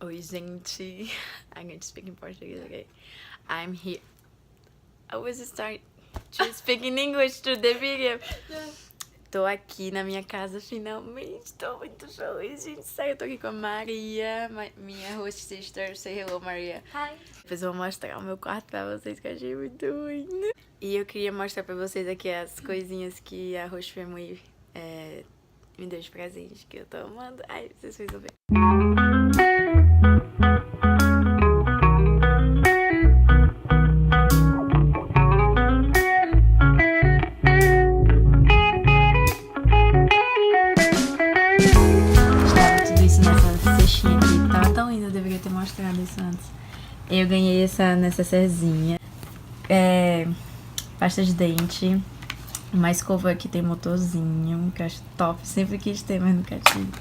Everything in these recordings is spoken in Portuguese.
Oi, gente. I'm going to speak in Portuguese, okay? I'm here. I was starting to speak in English to the video. Tô aqui na minha casa, finalmente. Tô muito feliz, gente. Sério, eu tô aqui com a Maria, minha host sister. Say hello, Maria. Hi. Depois eu vou mostrar o meu quarto pra vocês, que eu achei muito lindo. E eu queria mostrar pra vocês aqui as coisinhas que a Host Family me deu de presente, que eu tô amando. Ai, vocês precisam ver. Mostrado isso antes. Eu ganhei essa necessairezinha, pasta de dente, uma escova que tem motorzinho, que eu acho top, sempre quis ter, mas nunca tive.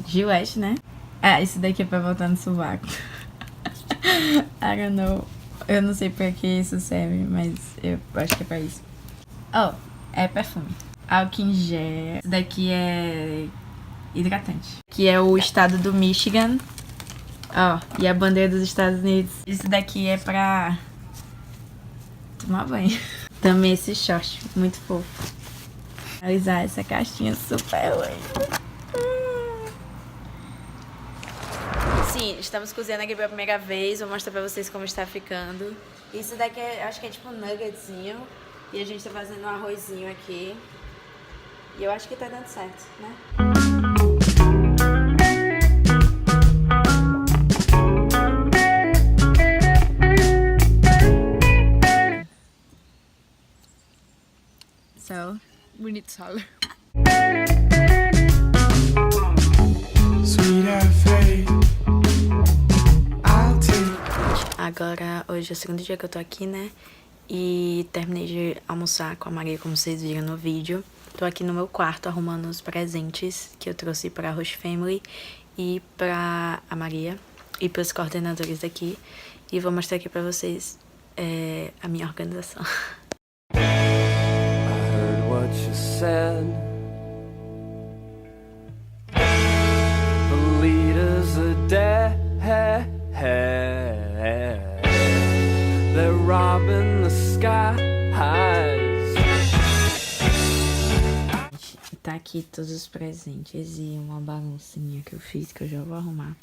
Gillette, né? Ah, isso daqui é pra botar no sovaco. I don't know. Eu não sei pra que isso serve, mas eu acho que é pra isso. Oh, é perfume. Álcool em gel. Isso daqui é hidratante. Que é o estado do Michigan. Ó, e a bandeira dos Estados Unidos. Isso daqui é pra tomar banho. Também esse short, muito fofo. Analisar essa caixinha super linda. Sim, estamos cozinhando aqui pela primeira vez. Vou mostrar pra vocês como está ficando. Isso daqui acho que é tipo um nuggetzinho. E a gente tá fazendo um arrozinho aqui. E eu acho que tá dando certo, né? So, we need salt. Agora, hoje é o segundo dia que eu tô aqui, né? E terminei de almoçar com a Maria, como vocês viram no vídeo. Tô aqui no meu quarto arrumando os presentes que eu trouxe pra Host Family e pra a Maria e pros coordenadores daqui. E vou mostrar aqui pra vocês a minha organização. What you said. The leaders are dead. They're robbing the skies. Tá aqui todos os presentes e uma baguncinha que eu fiz, que eu já vou arrumar.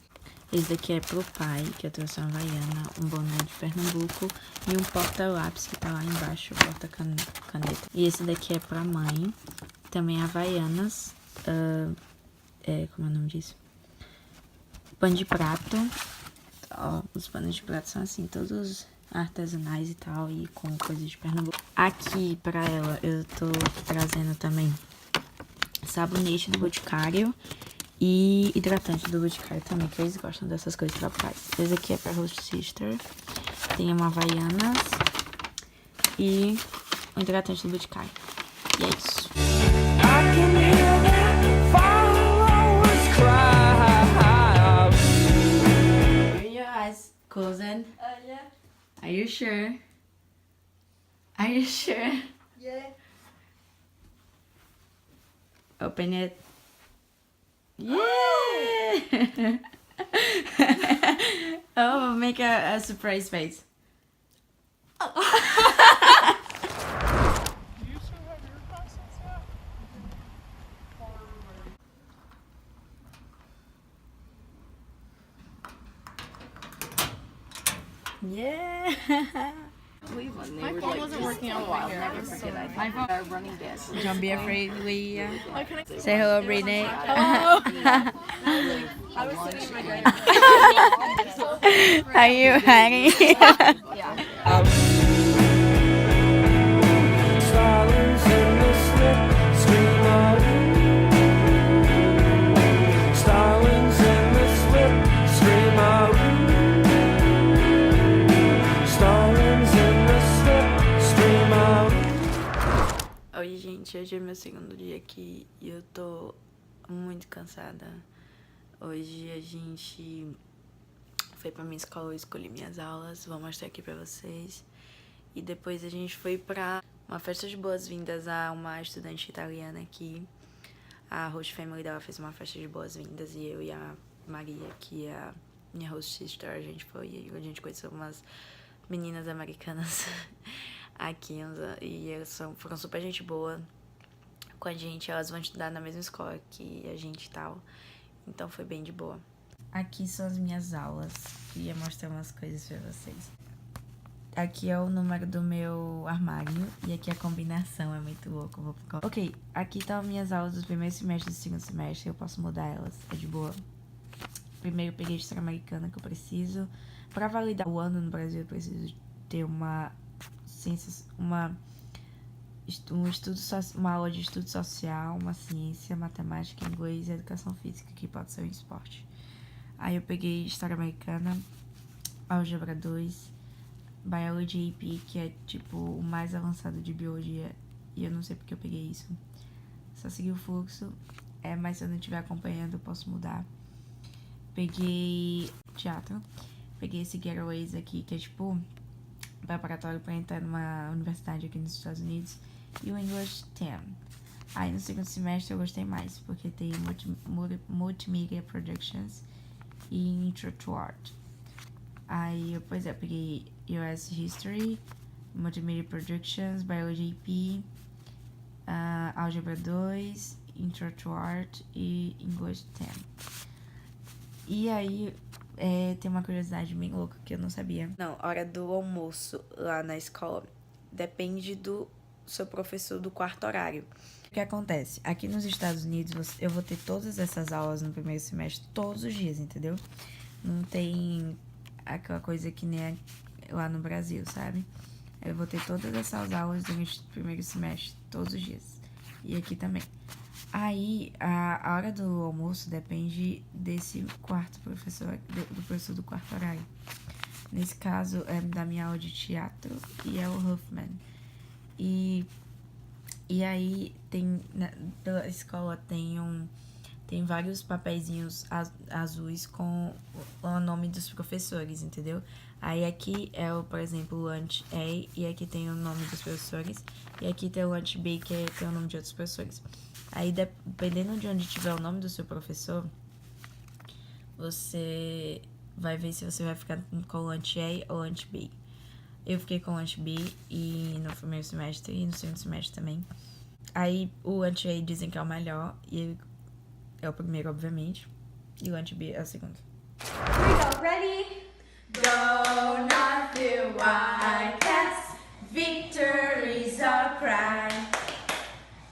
Esse daqui é pro pai, que eu trouxe uma Havaiana, um boné de Pernambuco e um porta-lápis que tá lá embaixo, porta-caneta. E esse daqui é pra mãe, também Havaianas, como é o nome disso? Pano de prato. Ó, os panos de prato são assim, todos artesanais e tal, e com coisas de Pernambuco. Aqui pra ela eu tô trazendo também sabonete do Boticário. E hidratante do Boticário também, que eles gostam dessas coisas tropicais. Esse aqui é pra Host Sister. Tem uma Havaianas. E um hidratante do Boticário. E é isso. Open your eyes. Close it. Yeah. Are you sure? Are you sure? Yeah. Open it. Yeah! Oh, make a surprise face. Do you still have your classes yet? Yeah! My phone wasn't working out over here. Never forget that. My phone running dead. Don't be afraid, we say hello, Renee. Hello. I was sitting in my dining room. Are you hungry? Silence in the slipstream of Silence in the slipstream of Silence in the slipstream of. Oi, gente, hoje é meu segundo dia aqui e eu tô muito cansada. Hoje a gente foi pra minha escola, eu escolhi minhas aulas, vou mostrar aqui pra vocês. E depois a gente foi pra uma festa de boas-vindas a uma estudante italiana aqui. A Host Family dela fez uma festa de boas-vindas e eu e a Maria, que é a minha host sister. A gente conheceu umas meninas americanas aqui, e elas foram super gente boa com a gente. Elas vão estudar na mesma escola que a gente e tal, então foi bem de boa. Aqui são as minhas aulas, queria mostrar umas coisas pra vocês. Aqui é o número do meu armário e aqui a combinação é muito louco. Ok, aqui estão as minhas aulas do primeiro semestre e do segundo semestre, eu posso mudar elas, é de boa. Primeiro eu peguei a história americana que eu preciso. Pra validar o ano no Brasil eu preciso ter uma aula de estudo social, uma ciência, matemática, inglês e educação física, que pode ser um esporte. Aí eu peguei história americana, álgebra 2, Biology AP, que é tipo o mais avançado de biologia, e eu não sei porque eu peguei isso. Só segui o fluxo, mas se eu não estiver acompanhando eu posso mudar. Peguei teatro, peguei esse Getaways aqui, que é tipo preparatório para entrar numa universidade aqui nos Estados Unidos, e o English 10. Aí no segundo semestre eu gostei mais, porque tem Multimedia Productions e Intro to Art. Aí eu peguei US History, Multimedia Productions, Biology AP, Álgebra 2, Intro to Art e English 10. E aí, tem uma curiosidade bem louca que eu não sabia. Não, hora do almoço lá na escola depende do seu professor do quarto horário. O que acontece? Aqui nos Estados Unidos, eu vou ter todas essas aulas no primeiro semestre todos os dias, entendeu? Não tem aquela coisa que nem é lá no Brasil, sabe? Eu vou ter todas essas aulas durante o primeiro semestre todos os dias. E aqui também. Aí, a hora do almoço depende desse quarto professor, do professor do quarto horário. Nesse caso, é da minha aula de teatro e é o Huffman. E aí, pela escola tem vários papeizinhos azuis com o nome dos professores, entendeu? Aí aqui é, por exemplo, o Lunch A, e aqui tem o nome dos professores, e aqui tem o Lunch B, que tem o nome de outros professores. Aí, dependendo de onde tiver o nome do seu professor, você vai ver se você vai ficar com o Lunch A ou Lunch B. Eu fiquei com o Lunch B no primeiro semestre e no segundo semestre também. Aí, o Lunch A dizem que é o melhor, e é o primeiro, obviamente, e o Lunch B é o segundo. Here we go. Ready? Go North, the Wildcats, victory's our cry.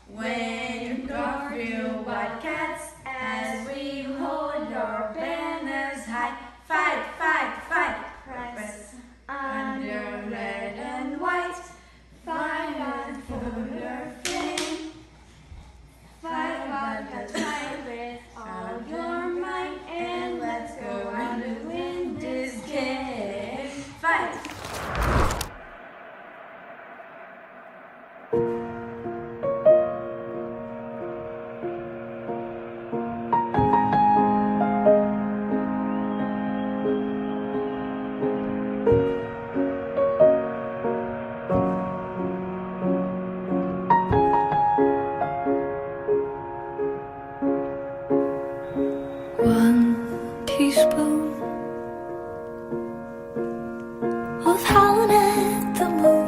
When Northville Wildcats, as we hold our banners high, fight, fight, fight, press under red and white, fight on for your fame, fight Wildcats, fight with all your might, and let's go on to win this game, fight! One teaspoon of howling at the moon,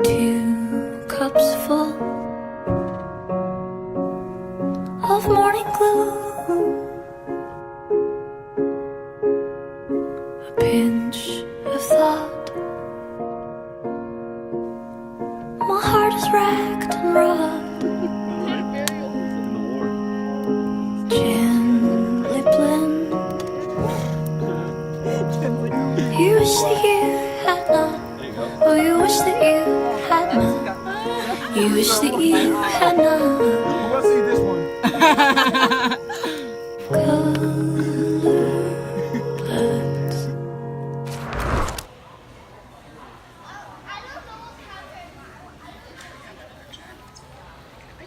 2 cups full of morning gloom, a pinch of thought. My heart is racked and rough. Gently blend. You wish that you had not. Oh, you wish that you had not. You wish that you had not. Let's see this one.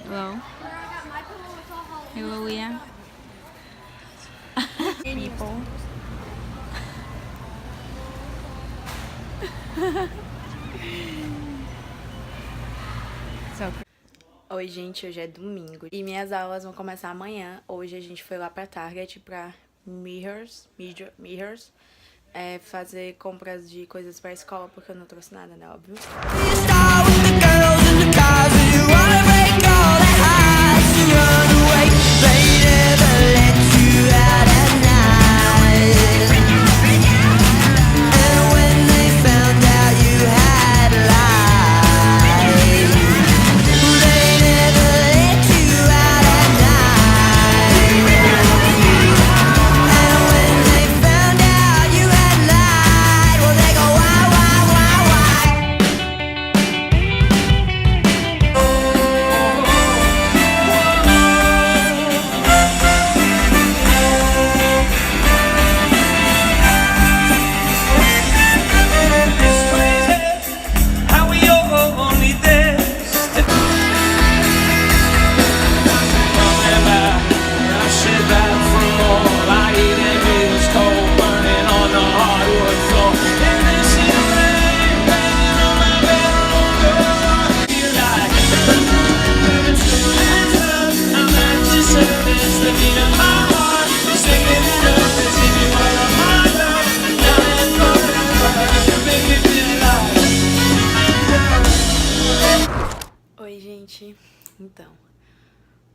Hello. Hello, Leah. People. So, Oi, gente, hoje é domingo e minhas aulas vão começar amanhã. Hoje a gente foi lá pra Target, pra Mears, fazer compras de coisas pra escola, porque eu não trouxe nada, né, óbvio. Oi, gente. Então,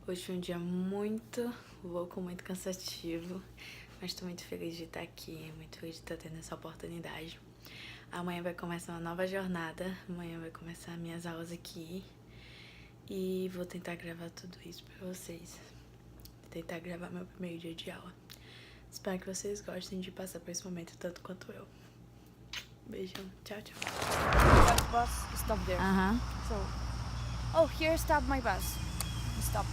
hoje foi um dia muito louco, muito cansativo, mas tô muito feliz de estar aqui, muito feliz de estar tendo essa oportunidade. Amanhã vai começar uma nova jornada, amanhã vai começar minhas aulas aqui e vou tentar gravar tudo isso pra vocês. Vou tentar gravar meu primeiro dia de aula. Espero que vocês gostem de passar por esse momento tanto quanto eu. Beijão, tchau, tchau. That bus stop there. So, oh, here stop my bus. Stop.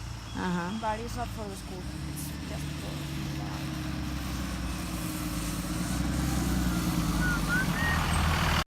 But it's not for the school. It's just